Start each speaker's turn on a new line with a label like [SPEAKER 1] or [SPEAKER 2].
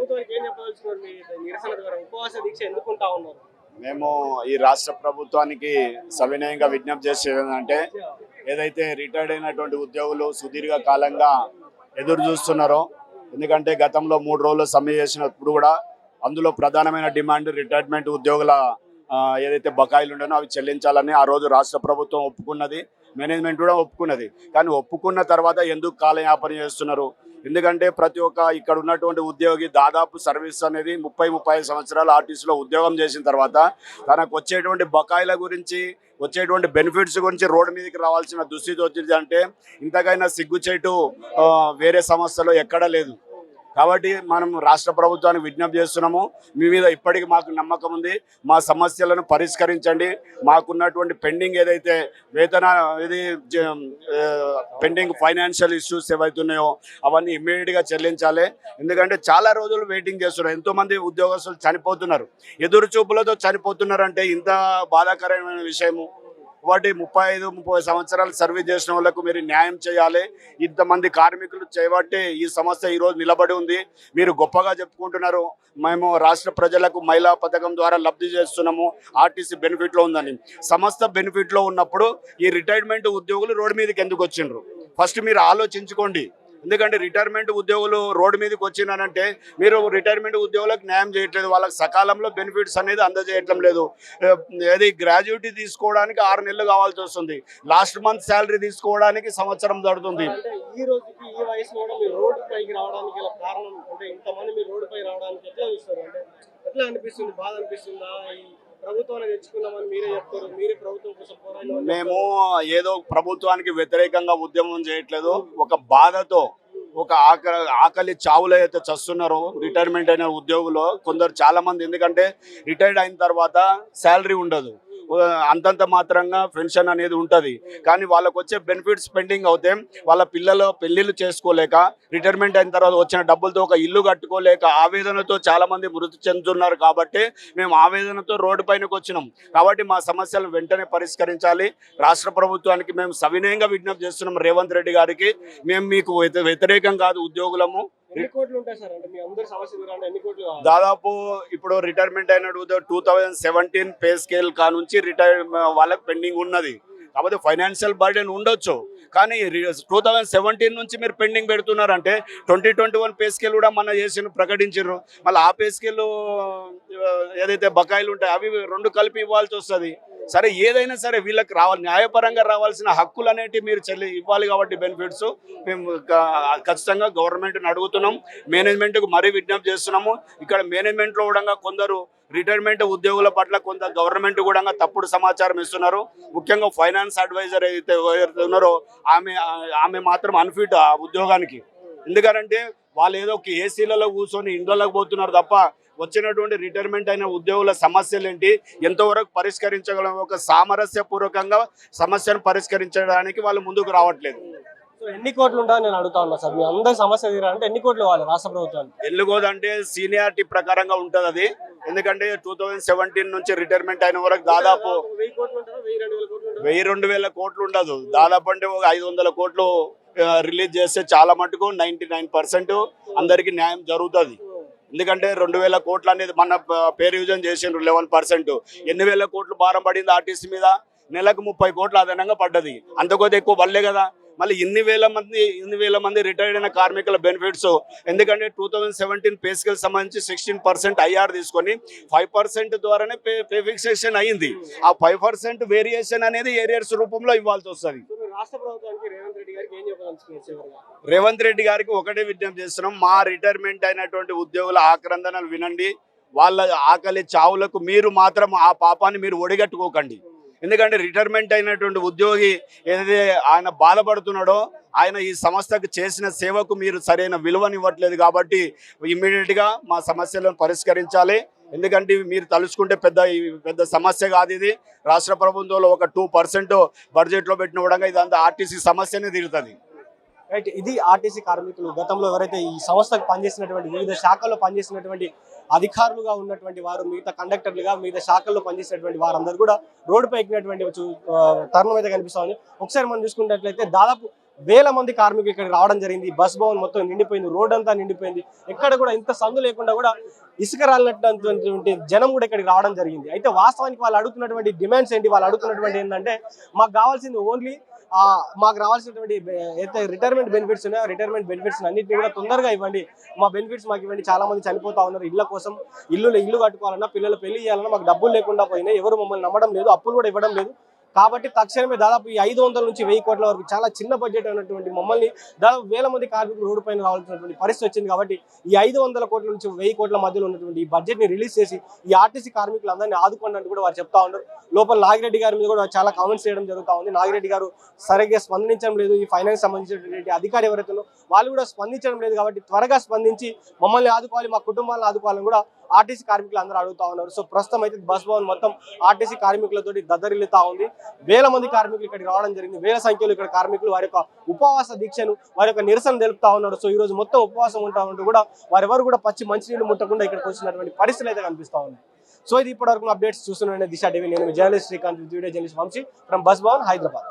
[SPEAKER 1] ప్రభుత్వానికి ఏం చెప్పదలుచుకున్నారు? మీ నిరసన ద్వారా ఉపవాస దీక్ష ఎందుకుంటా ఉన్నారు?
[SPEAKER 2] మేము ఈ రాష్ట్ర ప్రభుత్వానికి సవినయంగా విజ్ఞప్తి చేసేది ఏంటంటే, ఏదైతే రిటైర్డ్ అయినటువంటి ఉద్యోగులు సుదీర్ఘ కాలంగా ఎదురు చూస్తున్నారో, ఎందుకంటే గతంలో 3 రోజులు సమ్మె చేసినప్పుడు కూడా అందులో ప్రధానమైన డిమాండ్ రిటైర్మెంట్ ఉద్యోగుల ఏదైతే బకాయిలు ఉండనో అవి చెల్లించాలని ఆ రోజు రాష్ట్ర ప్రభుత్వం ఒప్పుకున్నది, మేనేజ్మెంట్ కూడా ఒప్పుకున్నది. కానీ ఒప్పుకున్న తర్వాత ఎందుకు కాలయాపన చేస్తున్నారు? ఎందుకంటే ప్రతి ఒక్క ఇక్కడ ఉన్నటువంటి ఉద్యోగి దాదాపు సర్వీస్ అనేది 30-35 సంవత్సరాలు ఆర్టీసీలో ఉద్యోగం చేసిన తర్వాత తనకు వచ్చేటువంటి బకాయిల గురించి, వచ్చేటువంటి బెనిఫిట్స్ గురించి రోడ్డు మీదకి రావాల్సిన దుస్థితి వచ్చింది అంటే ఇంతకైనా సిగ్గుచేటు వేరే సంస్థలో ఎక్కడా లేదు. కాబట్టి మనం రాష్ట్ర ప్రభుత్వానికి విజ్ఞప్తి చేస్తున్నాము. మీ మీద ఇప్పటికీ మాకు నమ్మకం ఉంది. మా సమస్యలను పరిష్కరించండి. మాకున్నటువంటి పెండింగ్ ఏదైతే వేతన పెండింగ్ ఫైనాన్షియల్ ఇష్యూస్ ఏవైతున్నాయో అవన్నీ ఇమ్మీడియట్గా చెల్లించాలి. ఎందుకంటే చాలా రోజులు వెయిటింగ్ చేస్తున్నారు. ఎంతోమంది ఉద్యోగస్తులు చనిపోతున్నారు, ఎదురు చూపులతో చనిపోతున్నారంటే ఇంత బాధాకరమైన విషయము. వాటి 35-30 సంవత్సరాలు సర్వీస్ చేసిన వాళ్ళకు మీరు న్యాయం చేయాలి. ఇంతమంది కార్మికులు చేయబట్టి ఈ సమస్య ఈరోజు నిలబడి ఉంది. మీరు గొప్పగా చెప్పుకుంటున్నారు, మేము రాష్ట్ర ప్రజలకు మహిళా పథకం ద్వారా లబ్ధి చేస్తున్నాము, ఆర్టీసీ బెనిఫిట్లో ఉందని. సమస్త బెనిఫిట్లో ఉన్నప్పుడు ఈ రిటైర్మెంట్ ఉద్యోగులు రోడ్డు మీదకి ఎందుకు వచ్చిండ్రు? ఫస్ట్ మీరు ఆలోచించుకోండి. ఎందుకంటే రిటైర్మెంట్ ఉద్యోగులు రోడ్డు మీదకి వచ్చినారంటే మీరు రిటైర్మెంట్ ఉద్యోగులకు న్యాయం చేయట్లేదు, వాళ్ళకి సకాలంలో బెనిఫిట్స్ అనేది అందజేయటం లేదు. ఏది గ్రాడ్యుయేటీ తీసుకోవడానికి 6 నెలలు కావాల్సి వస్తుంది, లాస్ట్ మంత్ శాలరీ తీసుకోవడానికి సంవత్సరం పడుతుంది.
[SPEAKER 1] ఈ రోజుకి ఈ వయసులో కూడా మీరు రోడ్డు పైకి రావడానికి గల కారణం అంటే ఇంతమంది మీరు రోడ్డు పై రావడానికి ఎట్లా చూస్తారు? అంటే ఎట్లా అనిపిస్తుంది? బాధ అనిపిస్తుందా? ఈ ప్రభుత్వాన్ని తెచ్చుకున్నామని మీరే చెప్తారు, మీరే ప్రభుత్వం కోసం పోరాడారు.
[SPEAKER 2] మేము ఏదో ప్రభుత్వానికి వ్యతిరేకంగా ఉద్యమం చేయట్లేదు. ఒక బాధతో, ఒక ఆకలి చావులు అయితే చస్తున్నారో రిటైర్మెంట్ అయిన ఉద్యోగులు కొందరు చాలా మంది. ఎందుకంటే రిటైర్డ్ అయిన తర్వాత శాలరీ ఉండదు, అంతంత మాత్రంగా పెన్షన్ అనేది ఉంటుంది. కానీ వాళ్ళకు వచ్చే బెనిఫిట్స్ పెండింగ్ అవుతే వాళ్ళ పిల్లలు పెళ్లిళ్ళు చేసుకోలేక, రిటైర్మెంట్ అయిన తర్వాత వచ్చిన డబ్బులతో ఒక ఇల్లు కట్టుకోలేక ఆవేదనతో చాలా మంది మృతి చెందుతున్నారు. కాబట్టి మేము ఆవేదనతో రోడ్డు పైనకి వచ్చినాం. కాబట్టి మా సమస్యలను వెంటనే పరిష్కరించాలి. రాష్ట్ర ప్రభుత్వానికి మేము సవినయంగా విజ్ఞప్తి చేస్తున్నాం. రేవంత్ రెడ్డి గారికి మేము మీకు వ్యతిరేకం కాదు, ఉద్యోగులము.
[SPEAKER 1] ఎన్ని కోట్లు ఉంటాయి సార్? అంటే మీ అందరి సమస్య తీరాలంటే ఎన్ని కోట్లు కావాలి?
[SPEAKER 2] దాదాపు ఇప్పుడు రిటైర్మెంట్ అయిన 2017 పే స్కేల్ కానుంచి రిటైర్ వాళ్ళకి పెండింగ్ ఉన్నది. కాబట్టి ఫైనాన్షియల్ బర్డెన్ ఉండొచ్చు, కానీ 2017 నుంచి మీరు పెండింగ్ పెడుతున్నారంటే 2021 పే స్కేల్ కూడా మన చేసి ప్రకటించారు. మళ్ళీ ఆ పే స్కేల్ ఏదైతే బకాయిలు ఉంటాయో అవి 2 కలిపి ఇవ్వాల్సి వస్తుంది. సరే, ఏదైనా సరే వీళ్ళకి రావాలి, న్యాయపరంగా రావాల్సిన హక్కులు అనేటివి మీరు ఇవ్వాలి. కాబట్టి బెనిఫిట్స్ మేము ఖచ్చితంగా గవర్నమెంట్ని అడుగుతున్నాం, మేనేజ్మెంట్కు మరీ విజ్ఞప్తి చేస్తున్నాము. ఇక్కడ మేనేజ్మెంట్లో కూడా కొందరు రిటైర్మెంట్ ఉద్యోగుల పట్ల కొంత గవర్నమెంట్ కూడా తప్పుడు సమాచారం ఇస్తున్నారు. ముఖ్యంగా ఫైనాన్స్ అడ్వైజర్ అయితే ఉన్నారో ఆమె మాత్రం అన్ఫిట్ ఆ ఉద్యోగానికి. ఎందుకంటే వాళ్ళు ఏదో ఏసీలలో కూర్చొని ఇండ్లకు పోతున్నారు తప్ప వచ్చినటువంటి రిటైర్మెంట్ అయిన ఉద్యోగుల సమస్యలు ఏంటి, ఎంతవరకు పరిష్కరించగలం, ఒక సామరస్యపూర్వకంగా సమస్యను పరిష్కరించడానికి వాళ్ళు ముందుకు రావట్లేదు.
[SPEAKER 1] సో ఎన్ని కోట్లు ఉంటాయని నేను అడుగుతా ఉన్నా సార్. మీ అందరి సమస్య తీరాలంటే ఎన్ని కోట్లు కావాలి రాష్ట్ర ప్రభుత్వానికి?
[SPEAKER 2] ఎల్లుగోదంటే సీనియారిటీ ప్రకారంగా ఉంటుంది అది. ఎందుకంటే 2017 నుంచి రిటైర్మెంట్ అయిన వరకు దాదాపు 1000-2000 కోట్లు ఉండదు. దాదాపు అంటే 500 కోట్లు రిలీజ్ చేస్తే చాలా మటుకు 99% అందరికీ న్యాయం జరుగుతుంది. ఎందుకంటే 2000 కోట్లు అనేది మన పేరు యూజన్ చేసిండ్రు 11%. 8000 కోట్లు భారం పడింది ఆర్టీసీ మీద. నెలకు 30 కోట్లు అదనంగా పడ్డది. అంతకొద్ది ఎక్కువ పడలే కదా. మళ్ళీ ఇన్ని వేల మంది రిటైర్డ్ అయిన కార్మికుల బెనిఫిట్స్. ఎందుకంటే 2017 పే స్కేల్ సంబంధించి 16% ఐఆర్ తీసుకొని 5% ద్వారానే పే ఫిక్సేషన్ అయ్యింది. ఆ 5% వేరియేషన్ అనేది ఏరియర్స్ రూపంలో ఇవ్వాల్సి వస్తుంది. రేవంత్ రెడ్డి గారికి ఒకటే విజ్ఞప్తి చేస్తున్నాం, మా రిటైర్మెంట్ అయినటువంటి ఉద్యోగుల ఆక్రందనలు వినండి. వాళ్ళ ఆకలి చావులకు మీరు మాత్రం ఆ పాపాన్ని మీరు ఒడిగట్టుకోకండి. ఎందుకంటే రిటైర్మెంట్ అయినటువంటి ఉద్యోగి ఏదైతే ఆయన బాధపడుతున్నాడో, ఆయన ఈ సంస్థకు చేసిన సేవకు మీరు సరైన విలువనివ్వట్లేదు. కాబట్టి ఇమ్మీడియట్గా మా సమస్యలను పరిష్కరించాలి. ఎందుకంటే మీరు తలుచుకుంటే పెద్ద సమస్య కాదు ఇది. రాష్ట్ర ప్రభుత్వంలో ఒక 2% బడ్జెట్లో పెట్టిన కూడా ఇదంతా ఆర్టీసీ సమస్యనే తీరుతుంది.
[SPEAKER 1] రైట్, ఇది ఆర్టీసీ కార్మికులు గతంలో ఎవరైతే ఈ సంస్థకు పనిచేసినటువంటి వివిధ శాఖల్లో పనిచేసినటువంటి అధికారులుగా ఉన్నటువంటి వారు, మిగతా కండక్టర్లుగా మిగతా శాఖల్లో పనిచేసినటువంటి వారందరూ కూడా రోడ్డుపై ఎక్కినటువంటి తరుణం అయితే కనిపిస్తుంది. ఒకసారి మనం చూసుకున్నట్లయితే దాదాపు వేల మంది కార్మికులు ఇక్కడికి రావడం జరిగింది. బస్ భవన్ మొత్తం నిండిపోయింది, రోడ్ అంతా నిండిపోయింది. ఎక్కడ కూడా ఇంత సందు లేకుండా కూడా ఇసుక రాలినటువంటి జనం కూడా ఇక్కడికి రావడం జరిగింది. అయితే వాస్తవానికి వాళ్ళు అడుగుతున్నటువంటి డిమాండ్స్ ఏంటి, వాళ్ళు అడుగుతున్నటువంటి ఏంటంటే మాకు కావాల్సింది ఓన్లీ మాకు రావాల్సినటువంటి అయితే రిటైర్మెంట్ బెనిఫిట్స్ ఉన్నాయో రిటైర్మెంట్ బెనిఫిట్స్ అన్నింటినీ కూడా తొందరగా ఇవ్వండి, మా బెనిఫిట్స్ మాకు ఇవ్వండి. చాలా మంది చనిపోతా ఉన్నారు ఇళ్ల కోసం, ఇల్లు కట్టుకోవాలన్నా పిల్లలు పెళ్లి చేయాలన్నా మాకు డబ్బులు లేకుండా పోయినాయి, ఎవరు మమ్మల్ని నమ్మడం లేదు, అప్పులు కూడా ఇవ్వడం లేదు. కాబట్టి తక్షణమే దాదాపు ఈ 500 నుంచి 1000 కోట్ల వరకు చాలా చిన్న బడ్జెట్ ఉన్నటువంటి మమ్మల్ని దాదాపు వేల మంది కార్మికులు రోడ్డు పైన రావాల్సినటువంటి పరిస్థితి వచ్చింది. కాబట్టి ఈ 500 కోట్ల నుంచి 1000 కోట్ల మధ్యలో ఉన్నటువంటి ఈ బడ్జెట్ ని రిలీజ్ చేసి ఈ ఆర్టీసీ కార్మికులందరినీ ఆదుకోండి కూడా వారు చెప్తా ఉన్నారు. లోపల నాగిరెడ్డి గారి మీద కూడా చాలా కామెంట్స్ చేయడం జరుగుతూ ఉంది. నాగిరెడ్డి గారు సరిగ్గా స్పందించడం లేదు, ఈ ఫైనాన్స్ సంబంధించినటువంటి అధికారి ఎవరైతే వాళ్ళు కూడా స్పందించడం లేదు. కాబట్టి త్వరగా స్పందించి మమ్మల్ని ఆదుకోవాలి, మా కుటుంబాలను ఆదుకోవాలని కూడా ఆర్టీసీ కార్మికులు అందరూ అడుగుతా ఉన్నారు. సో ప్రస్తుతం అయితే బస్ భవన్ మొత్తం ఆర్టీసీ కార్మికులతో దద్దరిల్లుతా ఉంది. వేల మంది కార్మికులు ఇక్కడికి రావడం జరిగింది. వేల సంఖ్యలో ఇక్కడ కార్మికులు వారి యొక్క ఉపవాస దీక్షను, వారి యొక్క నిరసన తెలుపుతా ఉన్నారు. సో ఈ రోజు మొత్తం ఉపవాసం ఉంటా ఉంటూ కూడా వారెవరు కూడా పచ్చి మంచినీళ్ళు ముట్టకుండా ఇక్కడికి వచ్చినటువంటి పరిస్థితులు అయితే కనిపిస్తా ఉన్నాయి. సో ఇది ఇప్పటివరకు అప్డేట్స్ చూస్తున్నాను దిశ టీవీ. నేను journalist Srikanth, video journalist Vamshi from bus Bhavan, Hyderabad.